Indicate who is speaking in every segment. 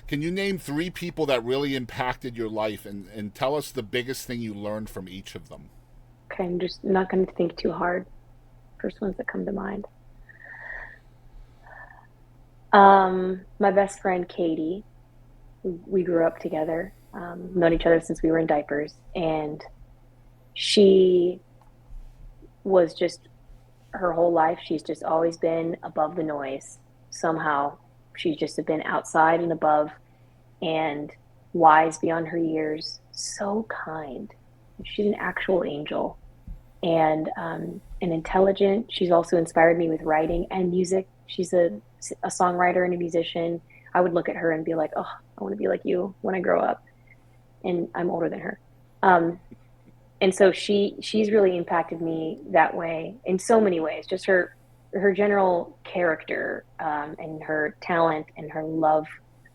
Speaker 1: Can you name three people that really impacted your life, and tell us the biggest thing you learned from each of them?
Speaker 2: Okay, I'm just not going to think too hard. First ones that come to mind. My best friend Katie. We grew up together, known each other since we were in diapers, and she was just her whole life. She's just always been above the noise. Somehow, she's just been outside and above, and wise beyond her years. So kind. She's an actual angel, and intelligent. She's also inspired me with writing and music. She's a songwriter and a musician. I would look at her and be like, oh, I want to be like you when I grow up. And I'm older than her. Um, and so she's really impacted me that way in so many ways. Just her general character, and her talent and her love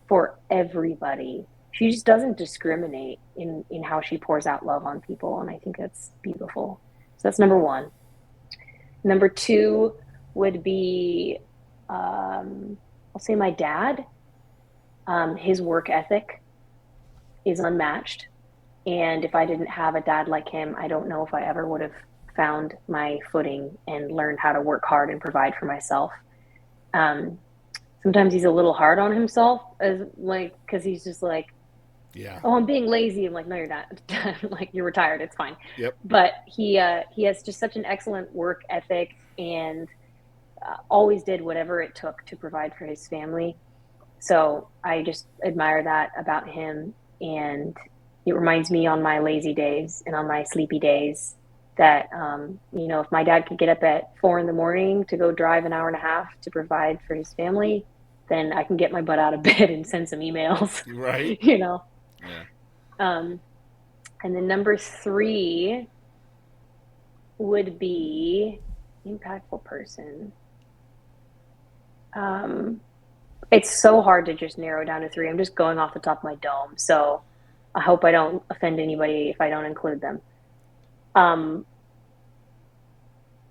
Speaker 2: for everybody. She just doesn't discriminate in how she pours out love on people, and I think that's beautiful. So that's number one. Number two would be, I'll say my dad. His work ethic is unmatched. And if I didn't have a dad like him, I don't know if I ever would have found my footing and learned how to work hard and provide for myself. Um, Sometimes he's a little hard on himself, as like, because he's just like,
Speaker 1: Yeah.
Speaker 2: oh, I'm being lazy. I'm like, no, you're not. Like, you're retired. It's fine.
Speaker 1: Yep.
Speaker 2: But he has just such an excellent work ethic, and always did whatever it took to provide for his family. So I just admire that about him. And it reminds me on my lazy days and on my sleepy days that, if my dad could get up at 4 in the morning to go drive an hour and a half to provide for his family, then I can get my butt out of bed and send some emails,
Speaker 1: Right.
Speaker 2: you know.
Speaker 1: Yeah.
Speaker 2: Um, and then number three would be impactful person. Um, it's so hard to just narrow down to three. I'm just going off the top of my dome. So I hope I don't offend anybody if I don't include them. Um,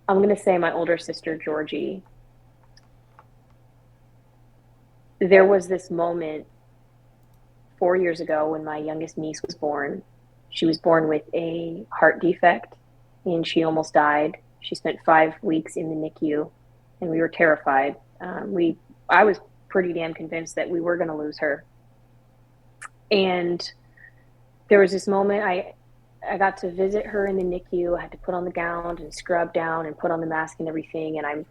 Speaker 2: I'm going to say my older sister, Georgie. There was this moment 4 years ago when my youngest niece was born. She was born with a heart defect and she almost died. She spent 5 weeks in the NICU and we were terrified. I was pretty damn convinced that we were going to lose her. And there was this moment I got to visit her in the NICU. I had to put on the gown and scrub down and put on the mask and everything. And I'm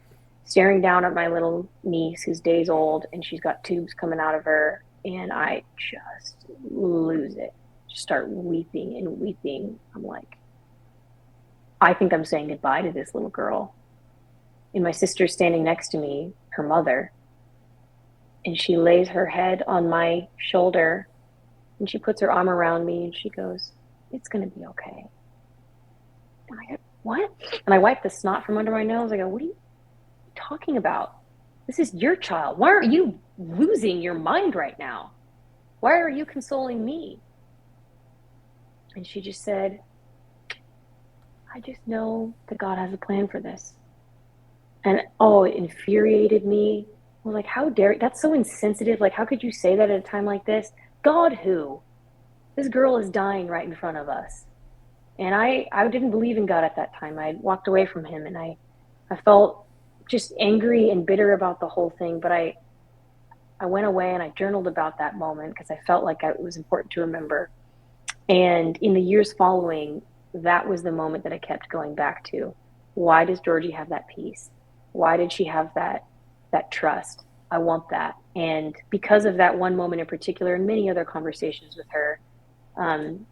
Speaker 2: staring down at my little niece who's days old and she's got tubes coming out of her. And I just lose it. Just start weeping and weeping. I'm like, I think I'm saying goodbye to this little girl. And my sister's standing next to me, her mother, and she lays her head on my shoulder and she puts her arm around me and she goes, it's going to be okay. And I go, what? And I wipe the snot from under my nose. I go, what are you talking about? This is your child. Why are you losing your mind right now? Why are you consoling me? And she just said, I just know that God has a plan for this. And oh, it infuriated me. I was like, how dare you? That's so insensitive. Like, how could you say that at a time like this? God, who? This girl is dying right in front of us. And I didn't believe in God at that time. I walked away from him and I felt just angry and bitter about the whole thing. But I went away and I journaled about that moment because I felt like it was important to remember. And in the years following, that was the moment that I kept going back to. Why does Georgie have that peace? Why did she have that trust? I want that. And because of that one moment in particular, and many other conversations with her, um,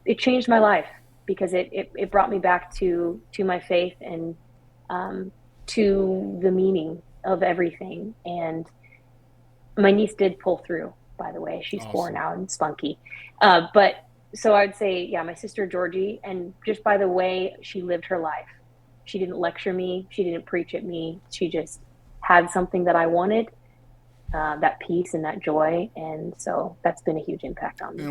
Speaker 2: it changed my life because it brought me back to my faith and, to the meaning of everything. And my niece did pull through, by the way. She's 4
Speaker 1: Awesome.
Speaker 2: now and spunky. But so I'd say, yeah, my sister Georgie, and just by the way she lived her life, she didn't lecture me, she didn't preach at me, she just had something that I wanted, that peace and that joy, and so that's been a huge impact on me.
Speaker 1: And